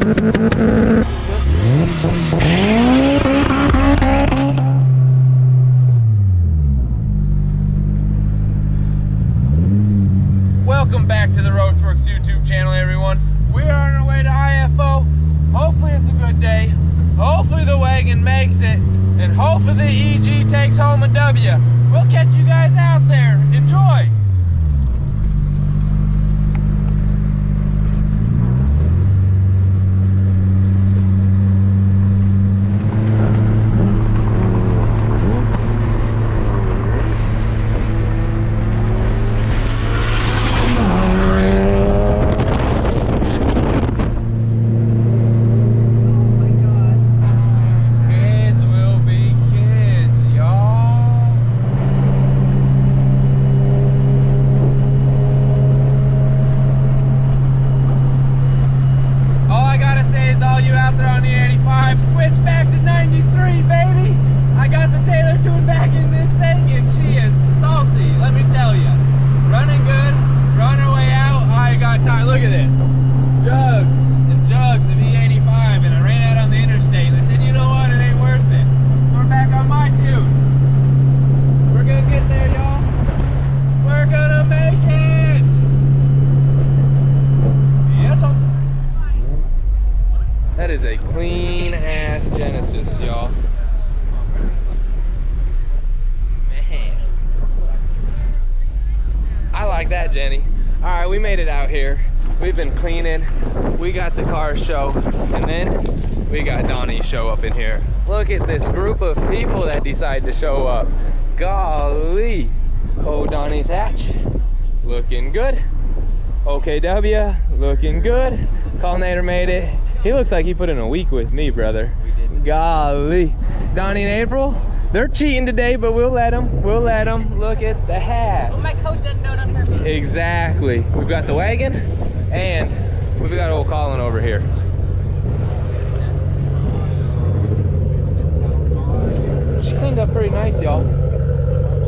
Welcome back to the Roadworks YouTube channel, everyone. We are on our way to IFO. Hopefully it's a good day. Hopefully the wagon makes it. And hopefully the EG takes home a W. We'll catch you guys out there. Enjoy! Switch back to 93, baby. I got the Taylor tune back in this thing, and she is saucy, let me tell you. Running good, run her way out. I got tired. Look at this. Jugs and jugs of E85, and I ran out on the interstate, and I said, you know what, it ain't worth it. So we're back on my tune. We're gonna get there, y'all. We're gonna make it. Yes, that is a clean ass Genesis, y'all. Man, I like that, Jenny. All right, we made it out here. We've been cleaning. We got the car show, and then we got Donnie's show up in here. Look at this group of people that decide to show up. Golly. Oh, Donnie's hatch, looking good. OKW, looking good. Culminator made it. He looks like he put in a week with me, brother. Golly. Donnie and April, they're cheating today, but we'll let them. We'll let them. Look at the hat. Well, my coach doesn't know it on her. Exactly. We've got the wagon, and we've got old Colin over here. She cleaned up pretty nice, y'all.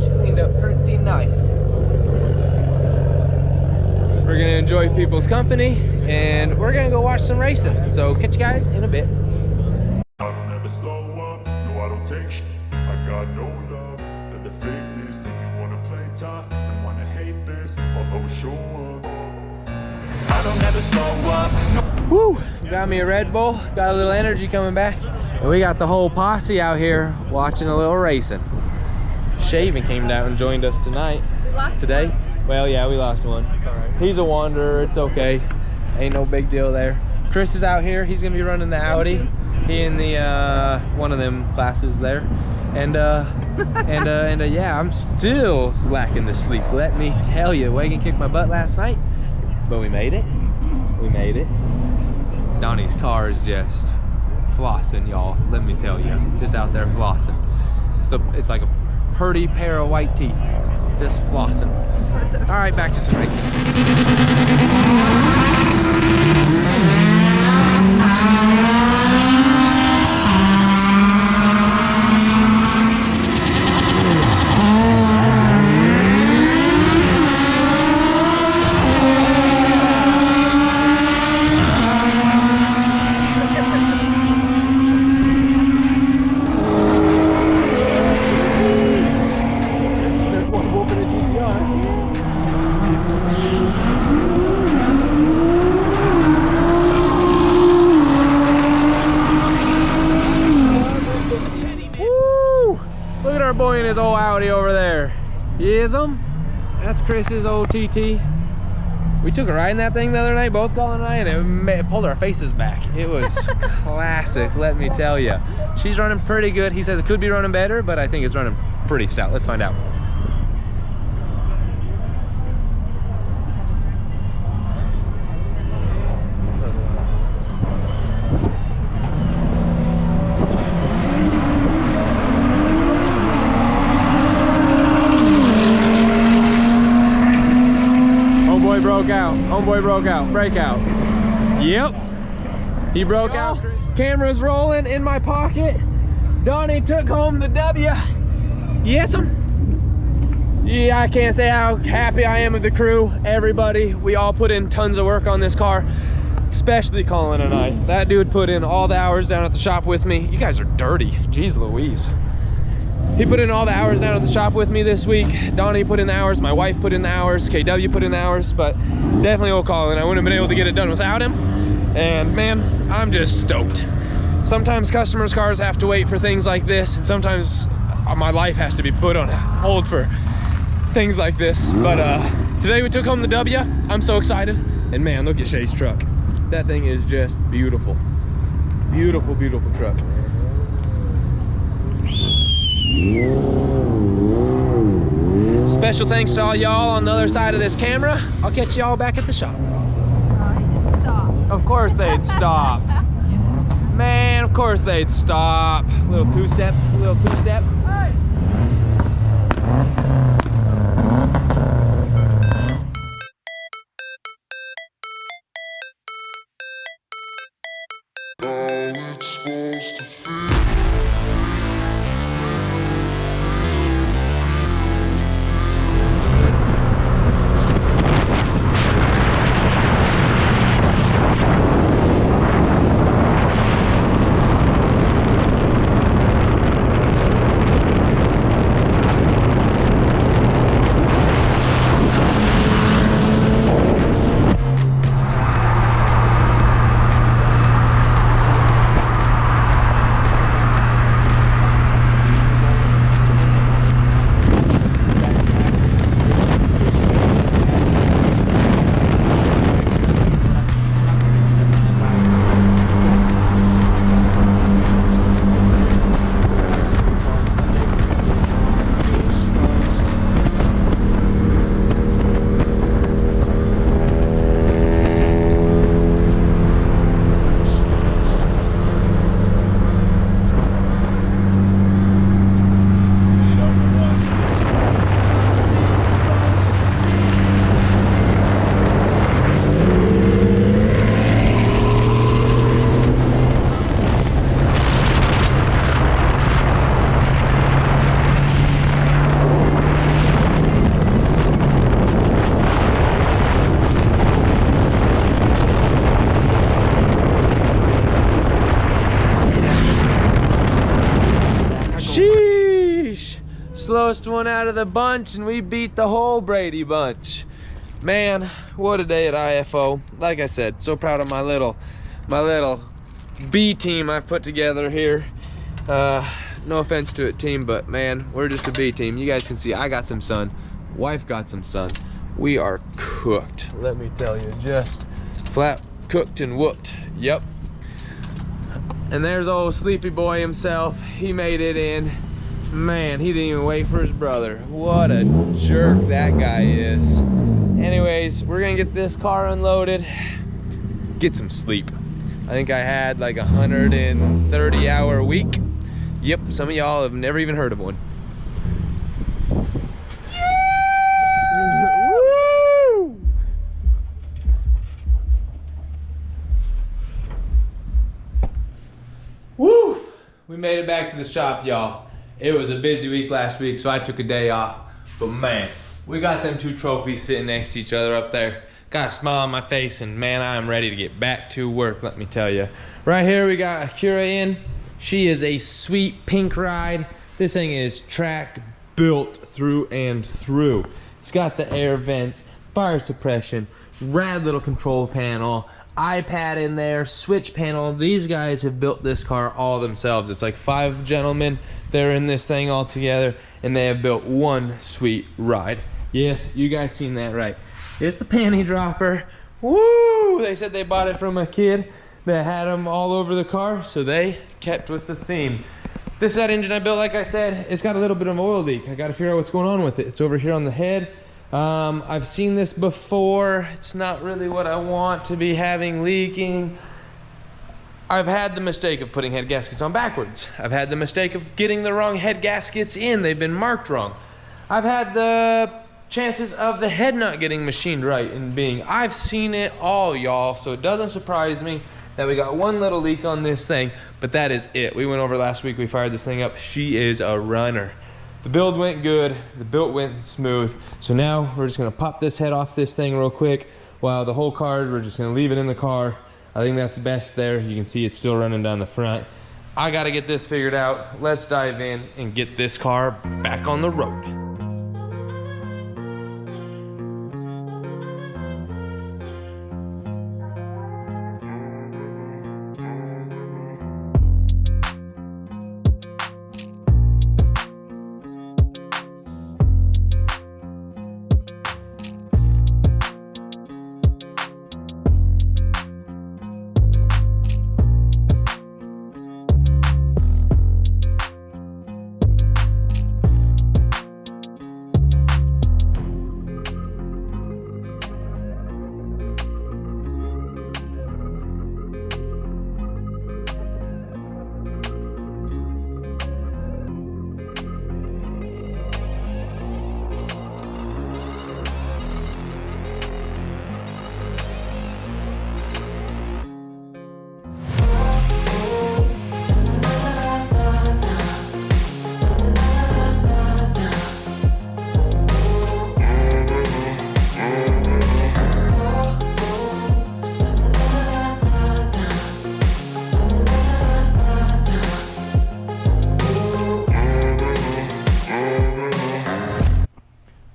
She cleaned up pretty nice. We're gonna enjoy people's company, and we're gonna go watch some racing. So catch you guys in a bit. I don't ever slow up, no I don't take sh**. I got no love for the fakeness. If you wanna play tough and wanna hate this, I'll always show up. I don't ever slow up, no. Woo! Got me a Red Bull, got a little energy coming back. And we got the whole posse out here watching a little racing. Shay even came down and joined us tonight. Today. Well, yeah, we lost one. It's all right. He's a wanderer, it's okay. Ain't no big deal there. Chris is out here, he's gonna be running the Audi. He in the, one of them classes there. And yeah, I'm still lacking the sleep. Let me tell you, wagon kicked my butt last night, but we made it. We made it. Donnie's car is just flossing, y'all. Let me tell you, just out there flossing. It's like a pretty pair of white teeth, just flossing. All right, back to some racing. Boy in his old Audi over there. Yes, that's Chris's old TT. We took a ride in that thing the other night, both Colin and I, and it pulled our faces back. It was classic, let me tell you. She's running pretty good. He says it could be running better, but I think it's running pretty stout. Let's find out. Homeboy broke out, breakout. Yep, he broke out. Camera's rolling in my pocket. Donnie took home the W. Yes, yeah, I can't say how happy I am with the crew, everybody. We all put in tons of work on this car. especially Colin and I. That dude put in all the hours down at the shop with me. You guys are dirty, jeez Louise. He put in all the hours down at the shop with me this week. Donnie put in the hours, my wife put in the hours, KW put in the hours, but definitely old Colin. I wouldn't have been able to get it done without him. And man, I'm just stoked. Sometimes customers' cars have to wait for things like this, and sometimes my life has to be put on hold for things like this. But today we took home the W. I'm so excited. And man, look at Shay's truck. That thing is just beautiful. Beautiful, beautiful truck. Special thanks to all y'all on the other side of this camera. I'll catch y'all back at the shop. Of course they'd stop. Man, of course they'd stop. Little two-step, little two-step. Hey. Slowest one out of the bunch, and we beat the whole Brady bunch. Man, what a day at IFO. Like I said, so proud of my little B team I've put together here. No offense to it, team, but man, we're just a B team. You guys can see I got some sun, wife got some sun. We are cooked, let me tell you, just flat cooked and whooped. Yep. And there's old sleepy boy himself. He made it in. Man, he didn't even wait for his brother. What a jerk that guy is. Anyways, we're gonna get this car unloaded, get some sleep. I think I had like 130-hour week. Yep, some of y'all have never even heard of one. Woo! Woo! We made it back to the shop, y'all. It was a busy week last week, so I took a day off. But man, we got them two trophies sitting next to each other up there. Got a smile on my face, and man, I am ready to get back to work, let me tell you. Right here, we got Akira in. She is a sweet pink ride. This thing is track built through and through. It's got the air vents, fire suppression, rad little control panel, iPad in there, switch panel. These guys have built this car all themselves. It's like 5 gentlemen. They're in this thing all together, and they have built one sweet ride. Yes, you guys seen that right. It's the panty dropper. Woo! They said they bought it from a kid that had them all over the car, so they kept with the theme. This is that engine I built, like I said. It's got a little bit of an oil leak. I gotta figure out what's going on with it. It's over here on the head. I've seen this before. It's not really what I want to be having leaking. I've had the mistake of putting head gaskets on backwards. I've had the mistake of getting the wrong head gaskets in. They've been marked wrong. I've had the chances of the head not getting machined right and being. I've seen it all, y'all, so it doesn't surprise me that we got one little leak on this thing, but that is it. We went over last week, we fired this thing up. She is a runner. The build went good, the build went smooth. So now we're just gonna pop this head off this thing real quick while the whole car, we're just gonna leave it in the car. I think that's the best there. You can see it's still running down the front. I gotta get this figured out. Let's dive in and get this car back on the road.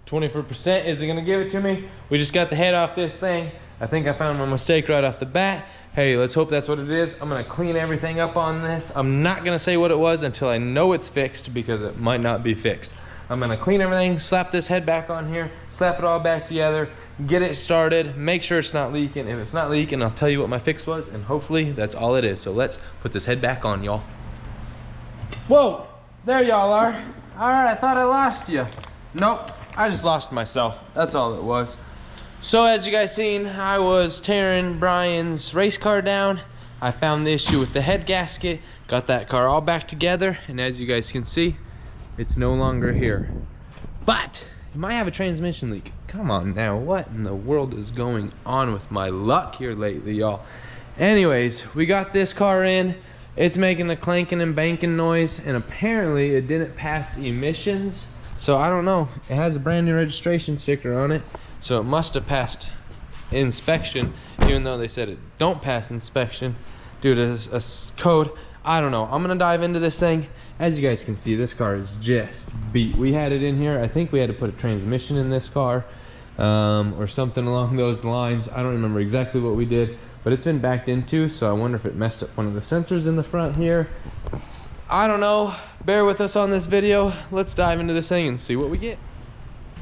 24% isn't gonna give it to me. We just got the head off this thing. I think I found my mistake right off the bat. Hey, let's hope that's what it is. I'm gonna clean everything up on this. I'm not gonna say what it was until I know it's fixed, because it might not be fixed. I'm gonna clean everything, slap this head back on here, slap it all back together, get it started, make sure it's not leaking. If it's not leaking, I'll tell you what my fix was, and hopefully that's all it is. So let's put this head back on, y'all. Whoa, there y'all are. All right, I thought I lost you. Nope, I just lost myself. That's all it was. So as you guys seen, I was tearing Brian's race car down. I found the issue with the head gasket, got that car all back together, and as you guys can see, it's no longer here. But it might have a transmission leak. Come on now, what in the world is going on with my luck here lately, y'all? Anyways, we got this car in. It's making a clanking and banking noise, and apparently it didn't pass emissions. So I don't know, it has a brand new registration sticker on it, so it must have passed inspection, even though they said it don't pass inspection due to a code. I don't know. I'm gonna dive into this thing. As you guys can see, this car is just beat. We had it in here. I think we had to put a transmission in this car, or something along those lines. I don't remember exactly what we did, but it's been backed into, so I wonder if it messed up one of the sensors in the front here. I don't know. Bear with us on this video. Let's dive into this thing and see what we get.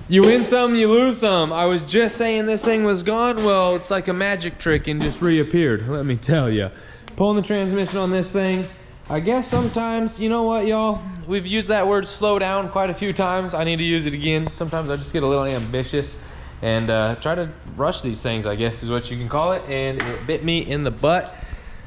You win some, you lose some. I was just saying this thing was gone. Well, it's like a magic trick and just reappeared, let me tell you. Pulling the transmission on this thing. I guess sometimes, you know what, y'all? We've used that word slow down quite a few times. I need to use it again. Sometimes I just get a little ambitious and try to rush these things, I guess is what you can call it. And it bit me in the butt.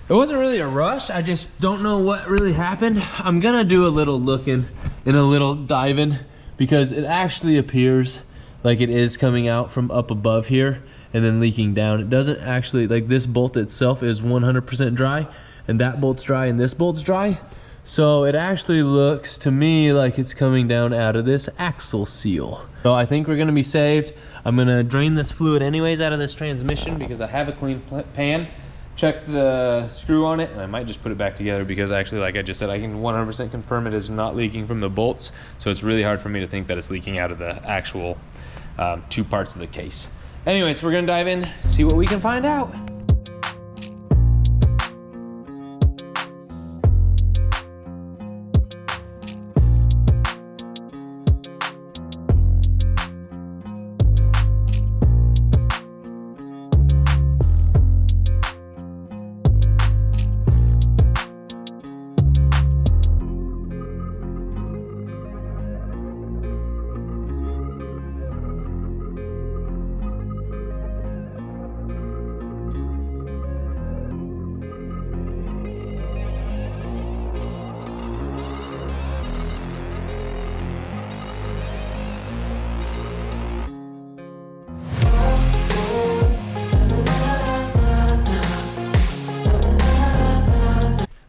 It wasn't really a rush. I just don't know what really happened. I'm gonna do a little looking and a little diving, because it actually appears like it is coming out from up above here and then leaking down. It doesn't actually, like this bolt itself is 100% dry, and that bolt's dry and this bolt's dry. So it actually looks to me like it's coming down out of this axle seal. So I think we're gonna be saved. I'm gonna drain this fluid anyways out of this transmission because I have a clean pan. Check the screw on it, and I might just put it back together because actually, like I just said, I can 100% confirm it is not leaking from the bolts. So it's really hard for me to think that it's leaking out of the actual two parts of the case. Anyways, we're gonna dive in, see what we can find out.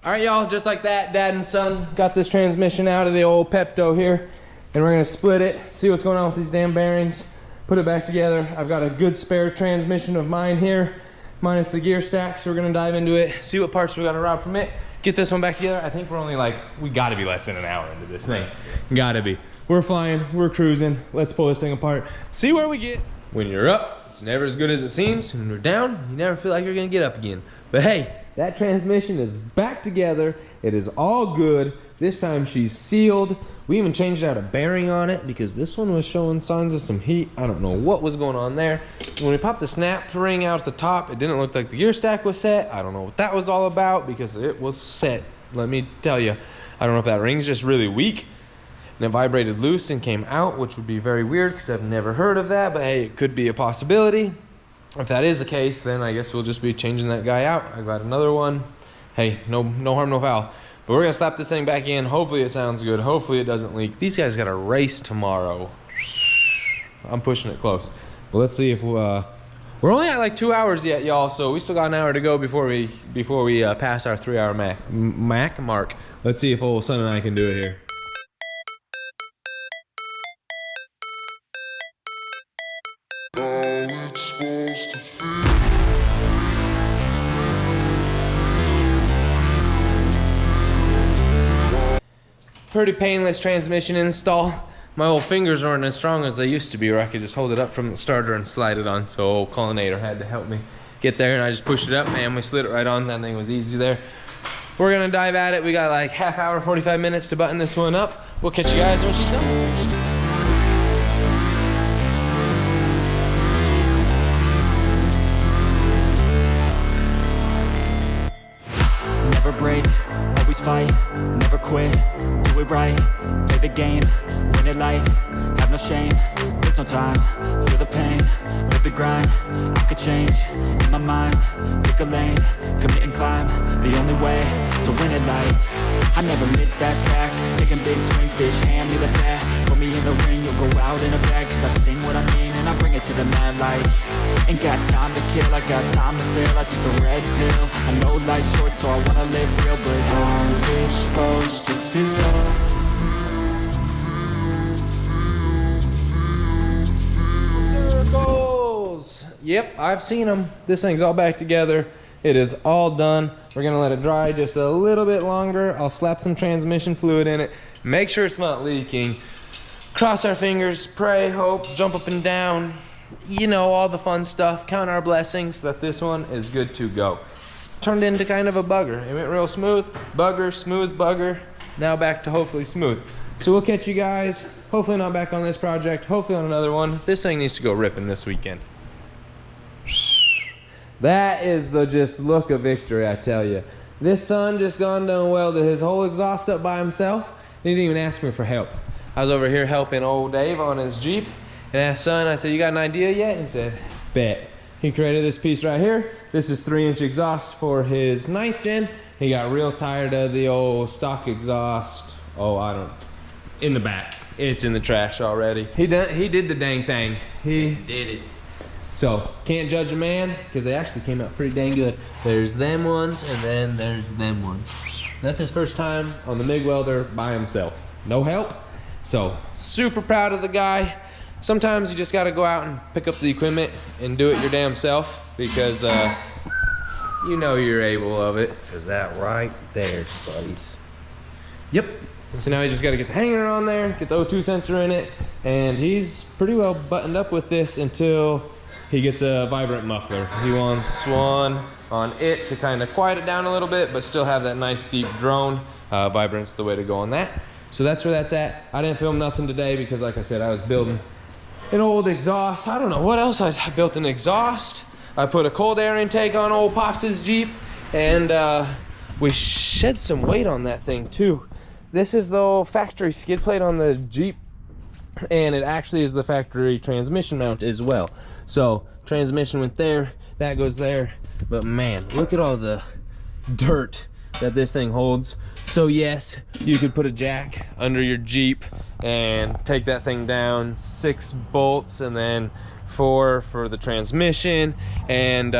All right, y'all, just like that, Dad and son got this transmission out of the old Pepto here, and we're gonna split it, see what's going on with these damn bearings, put it back together. I've got a good spare transmission of mine here, minus the gear stack. So we're gonna dive into it, see what parts we gotta rob from it, get this one back together. I think we're only like, we gotta be less than an hour into this thing. Gotta be. We're flying, we're cruising. Let's pull this thing apart, see where we get. When you're up, it's never as good as it seems. When you're down, you never feel like you're gonna get up again. But hey, that transmission is back together. It is all good. This time she's sealed. We even changed out a bearing on it because this one was showing signs of some heat. I don't know what was going on there. When we popped the snap ring out at the top, it didn't look like the gear stack was set. I don't know what that was all about because it was set. Let me tell you, I don't know if that ring's just really weak and it vibrated loose and came out, which would be very weird because I've never heard of that, but hey, it could be a possibility. If that is the case, then I guess we'll just be changing that guy out. I got another one. Hey, no harm, no foul. But we're gonna slap this thing back in. Hopefully it sounds good. Hopefully it doesn't leak. These guys got a race tomorrow. I'm pushing it close. But let's see if we're only at like 2 hours yet, y'all. So we still got an hour to go before we pass our 3 hour Mac mark. Let's see if old son and I can do it here. Pretty painless transmission install. My old fingers aren't as strong as they used to be, where I could just hold it up from the starter and slide it on. So old Cullinator had to help me get there, and I just pushed it up, man. We slid it right on. That thing was easy there. We're gonna dive at it. We got like half hour, 45 minutes to button this one up. We'll catch you guys when she's done. Never break, always fight, never quit, do it right, play the game, win it life, have no shame, there's no time, feel the pain, live the grind, I could change, in my mind, pick a lane, commit and climb, the only way to win it life, I never miss, that's fact, taking big swings, bitch, hand me the bat, put me in the ring, you'll go out in a bag, cause I sing what I mean and I bring it to the mad light. Ain't got time to kill, I got time to feel. I took the red pill, I know life's short so I wanna live real. But how's it supposed to feel? Circles! Yep, I've seen them. This thing's all back together. It is all done. We're gonna let it dry just a little bit longer. I'll slap some transmission fluid in it, make sure it's not leaking. Cross our fingers, pray, hope, jump up and down. You know, all the fun stuff. Count our blessings that this one is good to go. It's turned into kind of a bugger. It went real smooth, bugger, smooth, bugger. Now back to hopefully smooth. So we'll catch you guys, hopefully not back on this project, hopefully on another one. This thing needs to go ripping this weekend. That is the just look of victory, I tell you. This son just gone done welded his whole exhaust up by himself. He didn't even ask me for help. I was over here helping old Dave on his Jeep. And asked son, I said, you got an idea yet? And he said, bet. He created this piece right here. This is 3-inch exhaust for his 9th gen. He got real tired of the old stock exhaust. Oh, in the back. It's in the trash already. He did the dang thing. He did it. So, can't judge a man, because they actually came out pretty dang good. There's them ones, and then there's them ones. That's his first time on the MIG welder by himself. No help. So, super proud of the guy. Sometimes you just got to go out and pick up the equipment and do it your damn self because you know you're able of it. Is that right there, buddies? Yep. So now you just got to get the hanger on there, get the O2 sensor in it, and he's pretty well buttoned up with this until he gets a vibrant muffler. He wants one on it to kind of quiet it down a little bit, but still have that nice deep drone. Vibrant's the way to go on that. So that's where that's at. I didn't film nothing today because, like I said, I was building an old exhaust. I don't know what else. I built an exhaust. I put a cold air intake on old Pops' Jeep, and we shed some weight on that thing too. This is the old factory skid plate on the Jeep, and it actually is the factory transmission mount as well. So transmission went there, that goes there, but man, look at all the dirt that this thing holds. So yes, you could put a jack under your Jeep and take that thing down, 6 bolts and then 4 for the transmission, and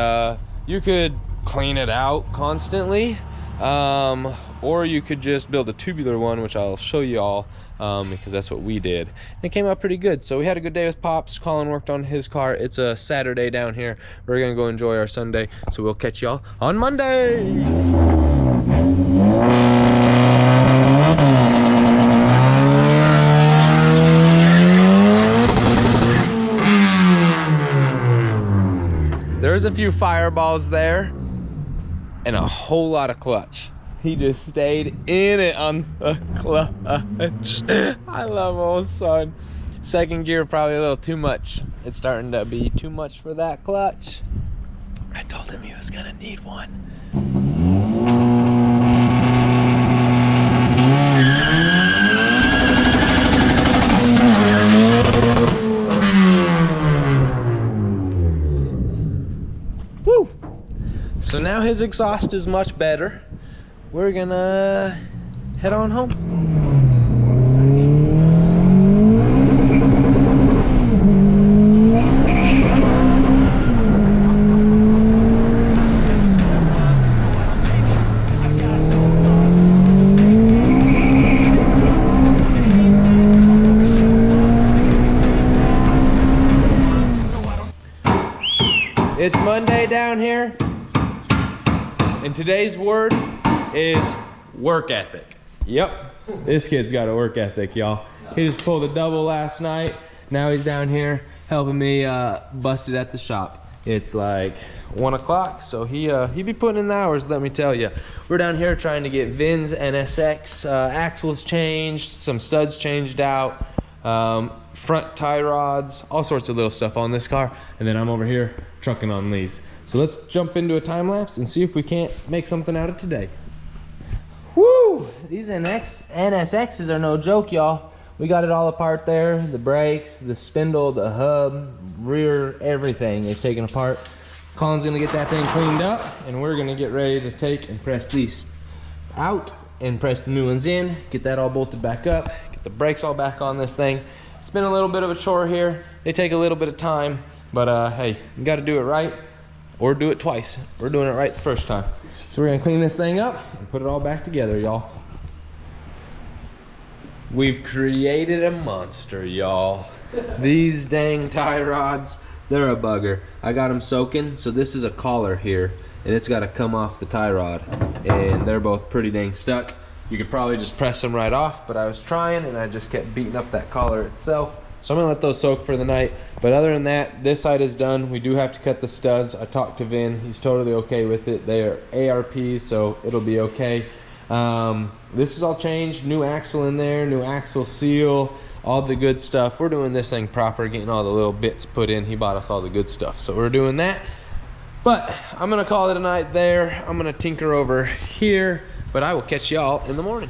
you could clean it out constantly, or you could just build a tubular one, which I'll show you all because that's what we did. And it came out pretty good. So we had a good day with Pops. Colin worked on his car. It's a Saturday down here. We're gonna go enjoy our Sunday. So we'll catch y'all on Monday. There's a few fireballs there and a whole lot of clutch. He just stayed in it on the clutch. I love old son. Second gear probably a little too much. It's starting to be too much for that clutch. I told him he was gonna need one. Woo! So now his exhaust is much better. We're gonna head on home. It's Monday down here, and today's word is work ethic. Yep, this kid's got a work ethic, y'all. He just pulled a double last night. Now he's down here helping me bust it at the shop. It's like 1 o'clock, so he be putting in the hours, let me tell you. We're down here trying to get VINs, NSX, axles changed, some studs changed out, front tie rods, all sorts of little stuff on this car. And then I'm over here trucking on these. So let's jump into a time lapse and see if we can't make something out of today. Woo! These NSXs are no joke, y'all. We got it all apart there. The brakes, the spindle, the hub, rear, everything is taken apart. Colin's gonna get that thing cleaned up, and we're gonna get ready to take and press these out and press the new ones in, get that all bolted back up, get the brakes all back on this thing. It's been a little bit of a chore here. They take a little bit of time, but hey, you gotta do it right or do it twice. We're doing it right the first time. So we're gonna clean this thing up and put it all back together, y'all. We've created a monster, y'all. These dang tie rods, they're a bugger. I got them soaking, so this is a collar here, and it's gotta come off the tie rod, and they're both pretty dang stuck. You could probably just press them right off, but I was trying, and I just kept beating up that collar itself. So I'm gonna let those soak for the night. But other than that, this side is done. We do have to cut the studs. I talked to Vin, he's totally okay with it. They are ARPs, so it'll be okay. This is all changed, new axle in there, new axle seal, all the good stuff. We're doing this thing proper, getting all the little bits put in. He bought us all the good stuff, so we're doing that. But I'm gonna call it a night there. I'm gonna tinker over here, but I will catch y'all in the morning.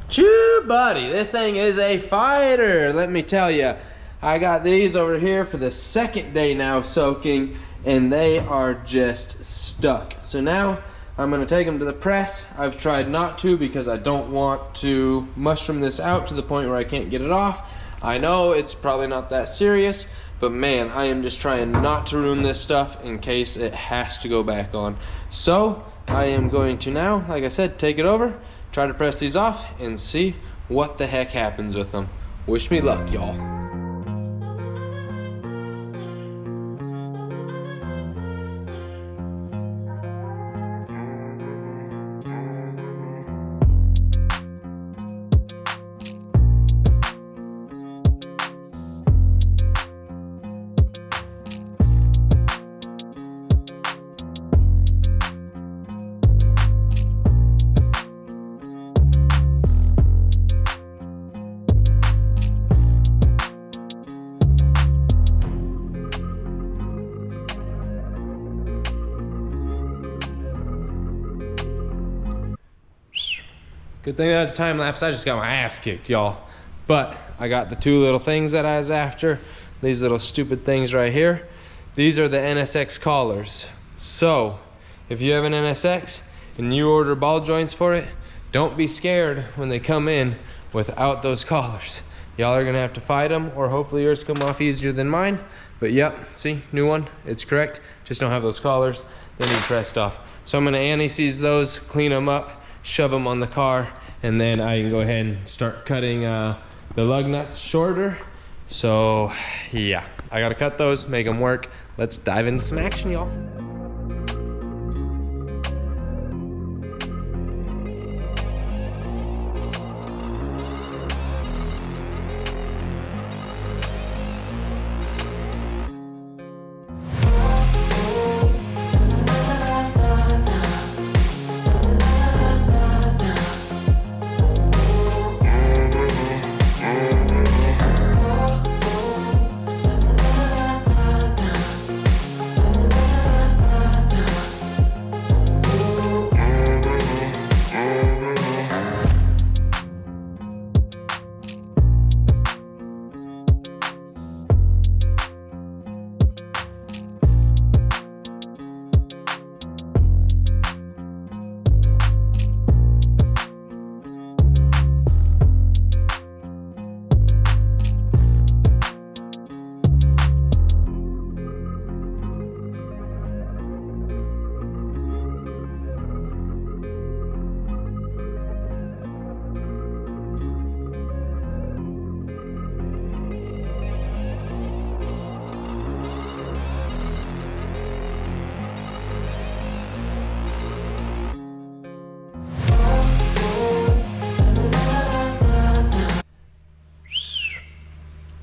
Choo, buddy, this thing is a fighter, let me tell you. I got these over here for the second day now soaking, and they are just stuck. So now I'm gonna take them to the press. I've tried not to because I don't want to mushroom this out to the point where I can't get it off. I know it's probably not that serious, but man, I am just trying not to ruin this stuff in case it has to go back on. So I am going to now, like I said, take it over, try to press these off, and see what the heck happens with them. Wish me luck, y'all. Good thing that's a time lapse. I just got my ass kicked, y'all. But I got the two little things that I was after. These little stupid things right here. These are the NSX collars. So if you have an NSX and you order ball joints for it, don't be scared when they come in without those collars. Y'all are gonna have to fight them, or hopefully yours come off easier than mine. But yep, see, new one, it's correct. Just don't have those collars. They need pressed off. So I'm gonna anti-seize those, clean them up, shove them on the car, and then I can go ahead and start cutting the lug nuts shorter. So yeah, I gotta cut those, make them work. Let's dive into some action, y'all.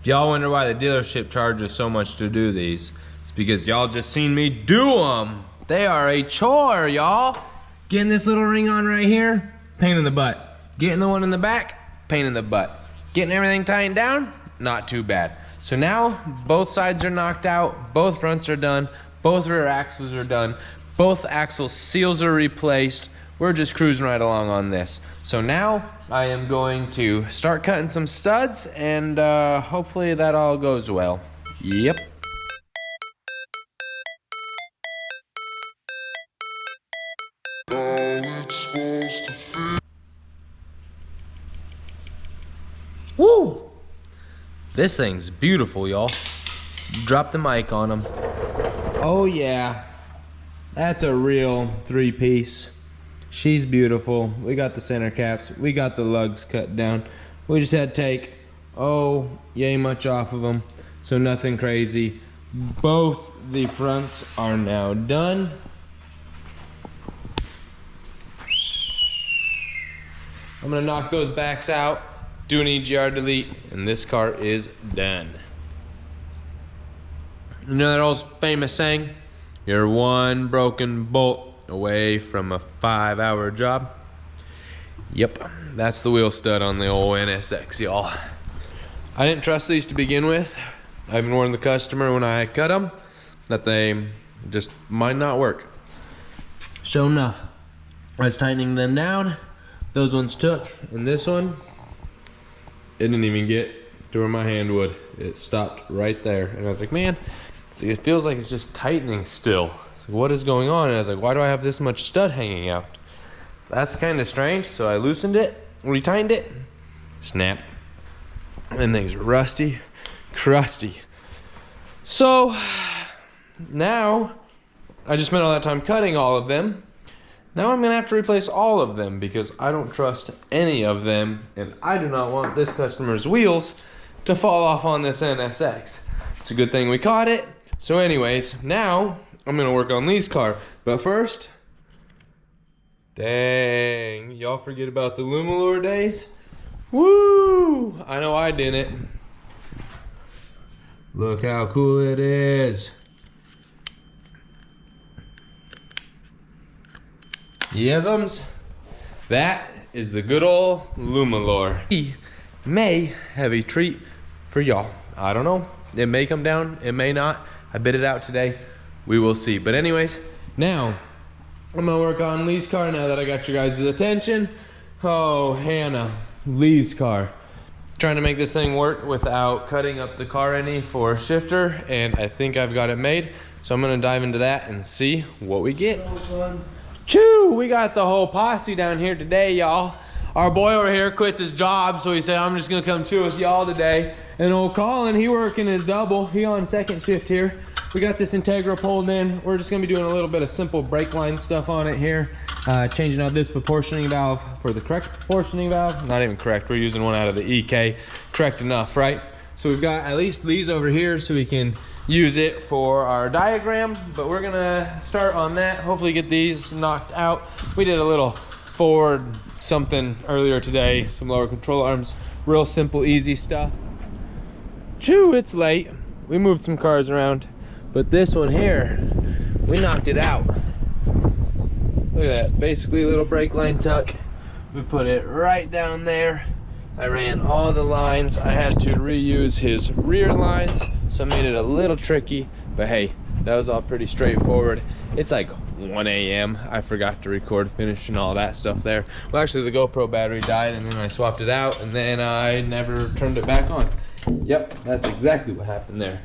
If y'all wonder why the dealership charges so much to do these, it's because y'all just seen me do them. They are a chore, y'all. Getting this little ring on right here, pain in the butt. Getting the one in the back, pain in the butt. Getting everything tightened down, not too bad. So now, both sides are knocked out, both fronts are done, both rear axles are done, both axle seals are replaced. We're just cruising right along on this. So now I am going to start cutting some studs, and hopefully that all goes well. Yep. Woo! This thing's beautiful, y'all. Drop the mic on them. Oh yeah, that's a real three-piece. She's beautiful. We got the center caps. We got the lugs cut down. We just had to take, yay much off of them. So nothing crazy. Both the fronts are now done. I'm gonna knock those backs out, do an EGR delete, and this car is done. You know that old famous saying? You're one broken bolt away from a 5-hour job. Yep, that's the wheel stud on the old NSX, y'all. I didn't trust these to begin with. I even warned the customer when I cut them that they just might not work. Sure enough, I was tightening them down. Those ones took, and this one, it didn't even get to where my hand would. It stopped right there, and I was like, man, it feels like it's just tightening still. What is going on? And I was like, why do I have this much stud hanging out? So that's kind of strange. So I loosened it, retightened it, snap. And things are rusty, crusty. So now I just spent all that time cutting all of them. Now I'm gonna have to replace all of them because I don't trust any of them, and I do not want this customer's wheels to fall off on this NSX. It's a good thing we caught it. So anyways, now I'm gonna work on these cars. But first, dang, y'all forget about the Lumalure days? Woo! I know I didn't. Look how cool it is. Yesums. That is the good old Lumalure. We may have a treat for y'all. I don't know. It may come down, it may not. I bid it out today. We will see. But anyways, now I'm gonna work on Lee's car now that I got your guys' attention. Oh, Hannah, Lee's car. Trying to make this thing work without cutting up the car any for shifter, and I think I've got it made. So I'm gonna dive into that and see what we get. Choo, we got the whole posse down here today, y'all. Our boy over here quits his job, so he said, I'm just gonna come chill with y'all today. And old Colin, he working his double. He on second shift here. we got this Integra pulled in. We're just gonna be doing a little bit of simple brake line stuff on it here. Changing out this proportioning valve for the correct proportioning valve. Not even correct, we're using one out of the EK. Correct enough, right? So we've got at least these over here so we can use it for our diagram, but we're gonna start on that, hopefully get these knocked out. We did a little forward something earlier today, some lower control arms, real simple, easy stuff. Choo, it's late. We moved some cars around, but this one here, we knocked it out. Look at that, basically a little brake line tuck. We put it right down there. I ran all the lines. I had to reuse his rear lines, so I made it a little tricky, but hey, that was all pretty straightforward. It's like 1 a.m. I forgot to record finishing all that stuff there. Well, actually the GoPro battery died and then I swapped it out and then I never turned it back on. Yep, that's exactly what happened there.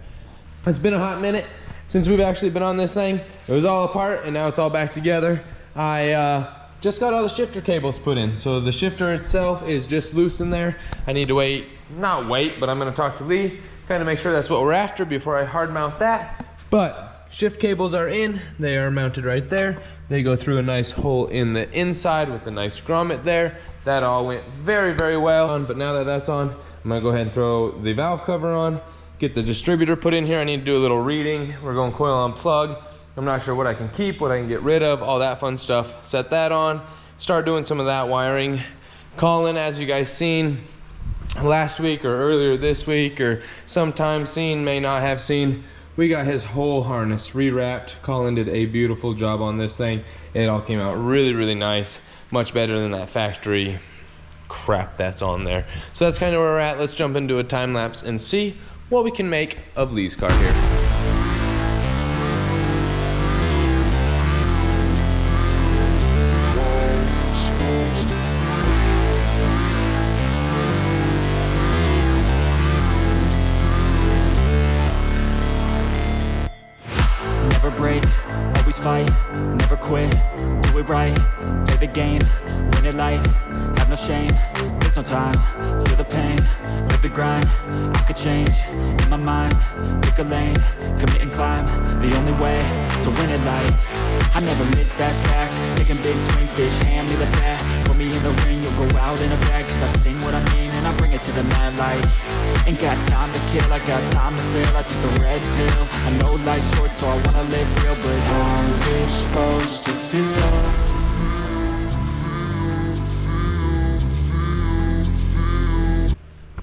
It's been a hot minute since we've actually been on this thing. It was all apart and now it's all back together. I just got all the shifter cables put in. So the shifter itself is just loose in there. I need to not wait, but I'm gonna talk to Lee, kind of make sure that's what we're after before I hard mount that. But shift cables are in, they are mounted right there. They go through a nice hole in the inside with a nice grommet there. That all went very, very well. But now that that's on, I'm gonna go ahead and throw the valve cover on, get the distributor put in here. I need to do a little reading. We're going coil on plug. I'm not sure what I can keep, what I can get rid of, all that fun stuff. Set that on, start doing some of that wiring. Colin, as you guys seen last week or earlier this week or sometime seen, may not have seen, we got his whole harness rewrapped. Colin did a beautiful job on this thing. It all came out really, really nice. Much better than that factory crap that's on there. So that's kind of where we're at. Let's jump into a time lapse and see what we can make of Lee's car here. Fight, never quit, do it right, play the game, win it life, have no shame, there's no time, feel the pain, live the grind, I could change, in my mind, pick a lane, commit and climb, the only way to win it life, I never miss, that's fact, taking big swings, bitch, hand me the bat, put me in the ring, you'll go out in a bag, cause I sing what I mean and I bring it to the mad light, ain't got time to kill, I got time to feel, I took the red pill, I know life's short so I wanna live real, but how's it supposed to feel?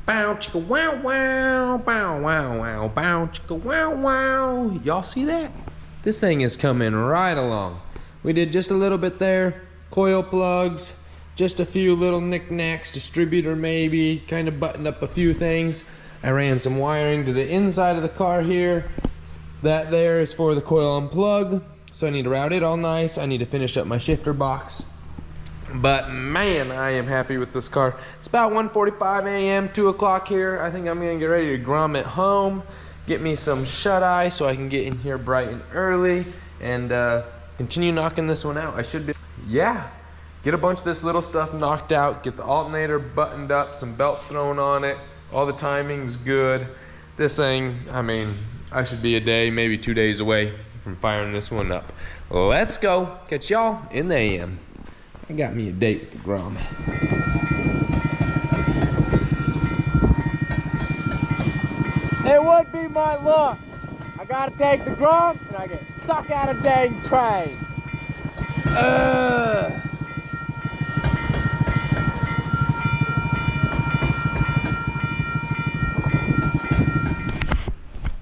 Bow chicka wow wow, bow wow wow, bow chicka wow wow. Y'all see that? This thing is coming right along. We did just a little bit there, coil plugs, just a few little knickknacks, distributor maybe, kind of buttoned up a few things. I ran some wiring to the inside of the car here. That there is for the coil on plug. So I need to route it all nice. I need to finish up my shifter box. But man, I am happy with this car. It's about 1:45 a.m., 2 o'clock here. I think I'm gonna get ready to grommet home, get me some shut-eye so I can get in here bright and early and continue knocking this one out. I should be, yeah, get a bunch of this little stuff knocked out, get the alternator buttoned up, some belts thrown on it, all the timing's good. This thing, I mean, I should be a day, maybe 2 days away from firing this one up. Let's go. Catch y'all in the AM. I got me a date with the grommet. It would be my luck. I gotta take the grom and I get stuck out of dang train.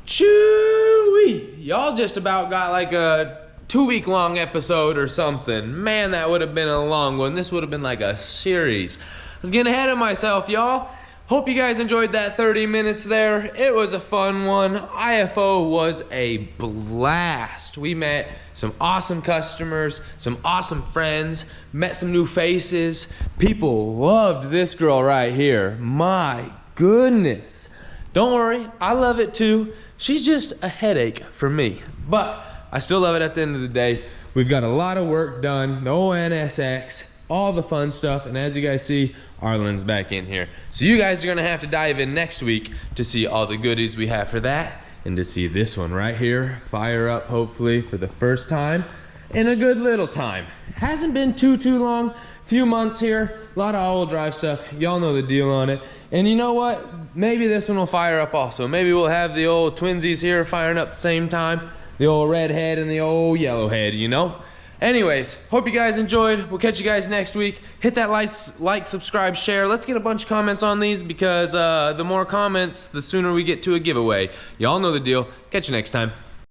Chewy! Y'all just about got like a 2-week-long episode or something. Man, that would have been a long one. This would have been like a series. I was getting ahead of myself, y'all. Hope you guys enjoyed that 30 minutes there. It was a fun one. IFO was a blast. We met some awesome customers, some awesome friends, met some new faces. People loved this girl right here. My goodness. Don't worry, I love it too. She's just a headache for me, but I still love it at the end of the day. We've got a lot of work done, no NSX, all the fun stuff, and as you guys see, Arlen's back in here. So you guys are gonna have to dive in next week to see all the goodies we have for that. and to see this one right here fire up, hopefully for the first time in a good little time. Hasn't been too long, few months here, a lot of all-wheel drive stuff. Y'all know the deal on it. And you know what? Maybe this one will fire up also. Maybe we'll have the old twinsies here firing up at the same time. The old red head and the old yellow head, you know? Anyways, hope you guys enjoyed. We'll catch you guys next week. Hit that like, subscribe, share. Let's get a bunch of comments on these because the more comments, the sooner we get to a giveaway. Y'all know the deal. Catch you next time.